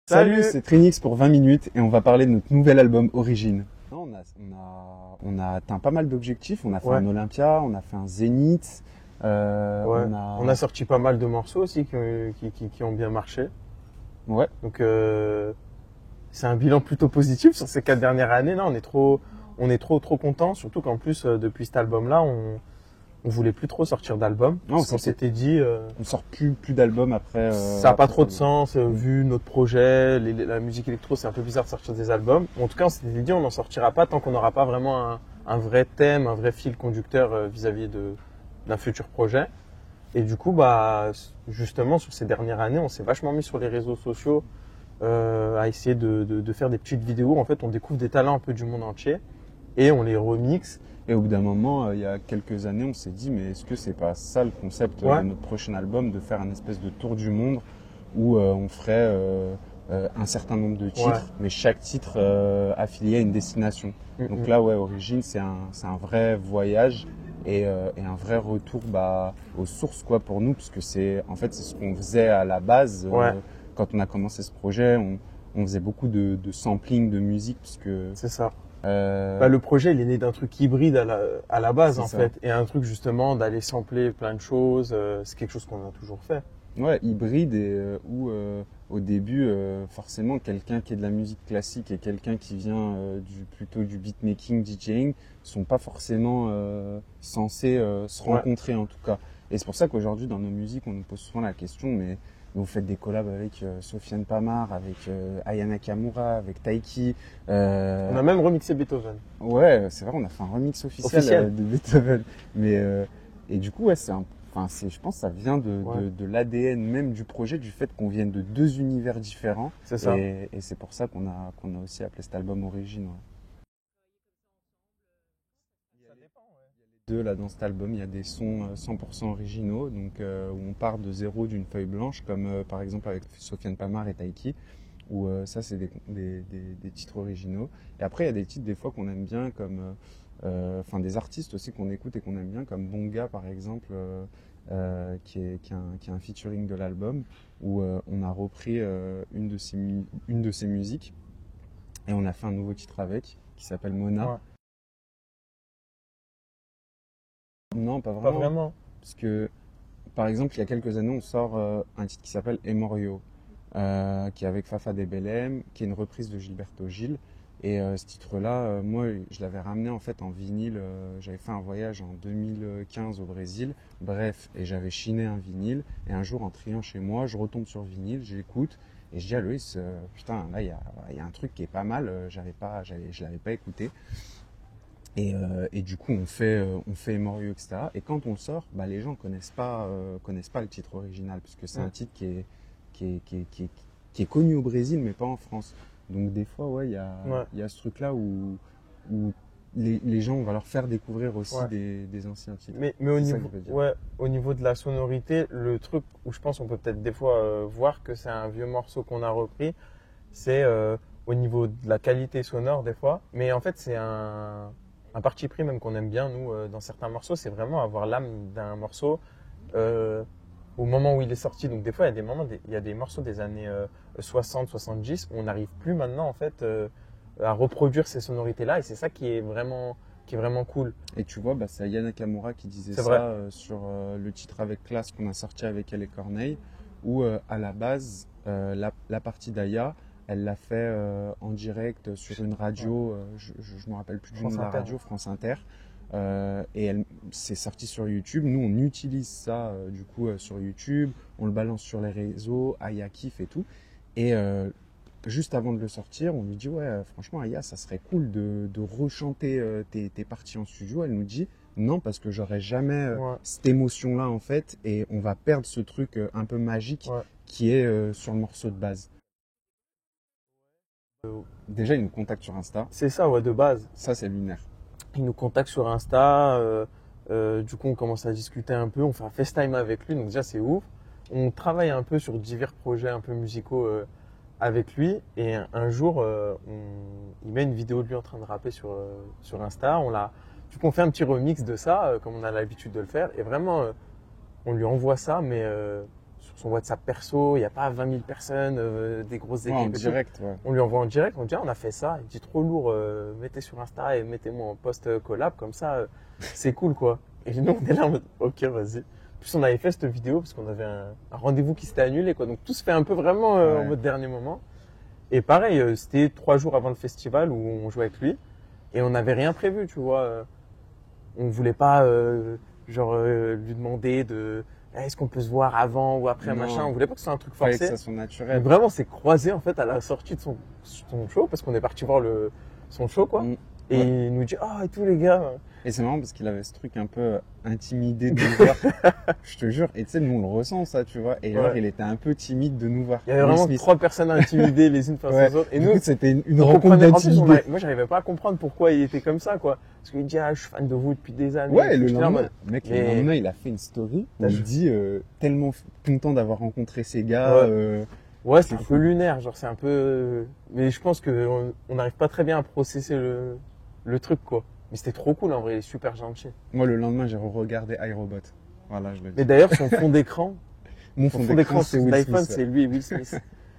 Salut, c'est Trinix pour 20 minutes et on va parler de notre nouvel album Origine. On a atteint pas mal d'objectifs, on a fait un Olympia, on a fait un Zénith. On a sorti pas mal de morceaux aussi qui ont bien marché. Ouais. Donc c'est un bilan plutôt positif sur ces 4 dernières années. Là, on est trop contents, surtout qu'en plus depuis cet album-là, on voulait plus trop sortir d'album. On s'était dit on sort plus d'albums après. Ça n'a pas trop de sens vu notre projet, la musique électro, c'est un peu bizarre de sortir des albums. En tout cas, on s'était dit on n'en sortira pas tant qu'on n'aura pas vraiment un vrai thème, un vrai fil conducteur vis-à-vis d'un futur projet. Et du coup, justement, sur ces dernières années, on s'est vachement mis sur les réseaux sociaux à essayer de faire des petites vidéos. En fait, on découvre des talents un peu du monde entier et on les remixe. Et au bout d'un moment, il y a quelques années, on s'est dit, mais est-ce que c'est pas ça le concept de notre prochain album, de faire un espèce de tour du monde où on ferait un certain nombre de titres, mais chaque titre affilié à une destination. Donc là, Origine, c'est un vrai voyage et un vrai retour aux sources pour nous, parce que c'est ce qu'on faisait à la base quand on a commencé ce projet. On faisait beaucoup de sampling de musique, puisque c'est ça. Le projet, il est né d'un truc hybride à la base, en fait. Et un truc, justement, d'aller sampler plein de choses. C'est quelque chose qu'on a toujours fait. Ouais, hybride et où, au début, forcément, quelqu'un qui est de la musique classique et quelqu'un qui vient plutôt du beatmaking, DJing, sont pas forcément censés se rencontrer, en tout cas. Et c'est pour ça qu'aujourd'hui, dans nos musiques, on nous pose souvent la question, mais vous faites des collabs avec Sofiane Pamart, avec Aya Nakamura, avec Taiki. On a même remixé Beethoven. Ouais, c'est vrai, on a fait un remix officiel de Beethoven. Mais et du coup, je pense que ça vient de l'ADN même du projet, du fait qu'on vienne de deux univers différents. C'est ça. Et c'est pour ça qu'on a aussi appelé cet album Origine. Ouais. Là, dans cet album, il y a des sons 100% originaux, donc où on part de zéro d'une feuille blanche, comme par exemple avec Sofiane Pamart et Taiki, où ça c'est des titres originaux. Et après, il y a des titres des fois qu'on aime bien, comme des artistes aussi qu'on écoute et qu'on aime bien, comme Bonga par exemple, qui est un featuring de l'album, où on a repris une de ses musiques et on a fait un nouveau titre avec, qui s'appelle Mona. Ouais. Non, pas Pas vraiment. Parce que, par exemple, il y a quelques années, on sort un titre qui s'appelle Emorio, qui est avec Fafa Debelem, qui est une reprise de Gilberto Gil. Et ce titre-là, moi, je l'avais ramené en fait en vinyle. J'avais fait un voyage en 2015 au Brésil. Bref, et j'avais chiné un vinyle. Et un jour, en triant chez moi, je retombe sur vinyle, j'écoute. Et je dis à Loïs, putain, là, il y a un truc qui est pas mal. Je l'avais pas écouté. Et du coup, on fait Emorio, etc. Et quand on le sort, les gens connaissent pas le titre original, puisque c'est un titre qui est connu au Brésil, mais pas en France. Donc des fois, il y a ce truc-là où les gens, on va leur faire découvrir aussi des anciens titres. Mais au niveau de la sonorité, le truc où je pense qu'on peut peut-être des fois voir que c'est un vieux morceau qu'on a repris, c'est au niveau de la qualité sonore des fois. Mais en fait, c'est un parti pris même qu'on aime bien, nous, dans certains morceaux, c'est vraiment avoir l'âme d'un morceau au moment où il est sorti. Donc des fois, il y a des morceaux des années 60, 70 où on n'arrive plus maintenant en fait à reproduire ces sonorités-là, et c'est ça qui est vraiment cool. Et tu vois, c'est Aya Nakamura qui disait ça sur le titre avec Classe qu'on a sorti avec elle et Corneille, où à la base, la partie d'Aya, elle l'a fait en direct sur une radio, je ne me rappelle plus du nom de la radio, France Inter. Et c'est sorti sur YouTube. Nous, on utilise ça du coup sur YouTube, on le balance sur les réseaux, Aya kiffe et tout. Et juste avant de le sortir, on lui dit franchement Aya, ça serait cool de rechanter tes parties en studio. Elle nous dit non, parce que j'aurais jamais cette émotion-là en fait, et on va perdre ce truc un peu magique qui est sur le morceau de base. Déjà, il nous contacte sur Insta. C'est ça, de base. Ça, c'est lunaire. Il nous contacte sur Insta. Du coup, on commence à discuter un peu. On fait un FaceTime avec lui. Donc déjà, c'est ouf. On travaille un peu sur divers projets un peu musicaux avec lui. Et un jour, il met une vidéo de lui en train de rapper sur Insta. Du coup, on fait un petit remix de ça, comme on a l'habitude de le faire. Et vraiment, on lui envoie ça, mais sur son WhatsApp perso, il n'y a pas 20 000 personnes, des grosses Ouais, équipes. en et tout. direct, ouais. On lui envoie en direct, on dit ah, on a fait ça, il dit trop lourd, mettez sur Insta et mettez-moi en post collab, comme ça c'est cool quoi. Et nous on est là en mode ok vas-y. En plus on avait fait cette vidéo parce qu'on avait un rendez-vous qui s'était annulé quoi, donc tout se fait un peu vraiment en Ouais. mode dernier moment. Et pareil, c'était 3 jours avant le festival où on jouait avec lui et on n'avait rien prévu, tu vois. On voulait pas lui demander de est-ce qu'on peut se voir avant ou après Non. machin, on voulait pas que ce soit un truc Fallait que forcé. ça soit Donc naturel. vraiment, c'est croisé en fait à la sortie de son show parce qu'on est parti voir son show quoi. Mm. Et Ouais. il nous dit ah et tous les gars. Et c'est marrant parce qu'il avait ce truc un peu intimidé de nous voir. Je te jure. Et tu sais, nous on le ressent ça, tu vois. Et alors Ouais. il était un peu timide de nous voir. Il y avait Will vraiment Smith. 3 personnes intimidées les unes face Ouais. aux autres. Et Du nous, coup, c'était une on rencontre comprenait. En plus, d'intimidés. moi, j'arrivais pas à comprendre pourquoi il était comme ça quoi. Parce qu'il dit ah je suis fan de vous depuis des années. Ouais, Et le j'étais là en lendemain, mode, mec, mais- le lendemain, il a fait une story où T'as il vu dit tellement content d'avoir rencontré ces gars. Ouais. Ouais, c'est C'est un fou. peu lunaire, genre c'est un peu. Mais je pense que on n'arrive pas très bien à processer le truc quoi. Mais c'était trop cool en vrai, il est super gentil. Moi, le lendemain, j'ai regardé iRobot. Voilà, je le dis. Mais d'ailleurs son fond d'écran, Mon son fond d'écran c'est sur Will l'iPhone, Smith. c'est lui et Will Smith.